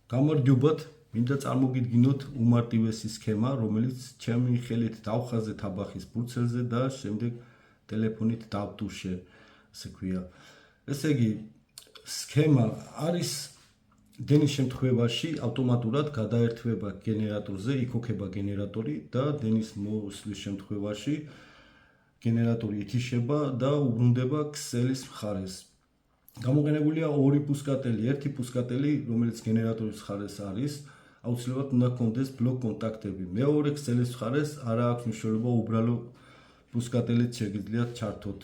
გამარჯობათ, მინდა წარმოგიდგინოთ უმარტივესი სქემა, რომელიც ჩემი ხელით დავხაზე თაბახის ბურცელზე და შემდეგ ტელეფონით დავტუშე, ასე ქვია. ესე იგი, სქემა არის დენის შემთხვევაში ავტომატურად გადაერთვება გენერატორზე, იქოქება გენერატორი და დენის მოსვლის შემთხვევაში გენერატორი ითიშება და უბრუნდება ქსელის მხარეს. გამოყენებულია ორი პუსკატელი, ერთი პუსკატელი, რომელიც გენერატორის მხარეს არის, აუცილებლად უნდა გქონდეს ბლოკ კონტაქტები. მეორე ქსელის მხარეს არა აქვს მნიშვნელობა, უბრალო პუსკატელით შეგიძლიათ ჩართოთ.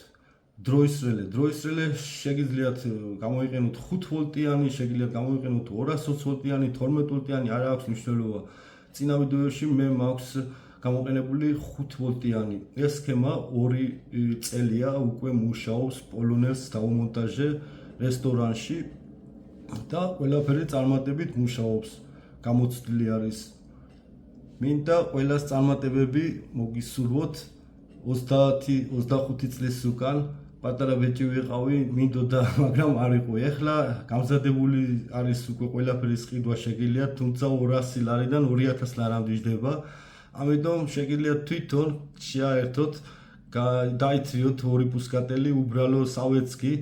დროისრელე შეგიძლიათ გამოიყენოთ 5 ვოლტიანი, შეგიძლიათ გამოიყენოთ 220 ვოლტიანი, 12 ვოლტიანი, არა აქვს მნიშვნელობა. წინა ვიდეოში მე მაქვს გამოყენებული 5 ვოლტიანი. ეს სქემა 2 წელია უკვე მუშაობს, პოლონელს დაუმონტაჟე რესტორანში და ყველაფერი წარმატებით მუშაობს. გამოცდილი არის. მინდა ყველას წარმატებები მოგისურვოთ 30-25 წლის უკან. პატარა ბეჭი ვიყავი, მინდოდა, მაგრამ არ იყო. ეხლა გამზადებული არის უკვე ყველაფერი სყიდვა შეგიძლიათ, თუმცა 200 ლარიდან 2000 ლარამდე ჯდება. ამიტომ შეგიძლიათ თვითონ შეაერთოთ, დაიცვიოთ ორი პუსკატელი, უბრალო სავეცკი,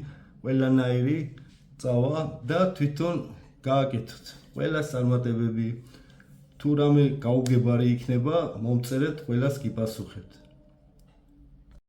ყველანაირი წავა და თვითონ გააკეთოთ. ყველას წარმატებები. თუ რამე გაუგებარი იქნება, მომწერეთ, ყველას გიპასუხებთ.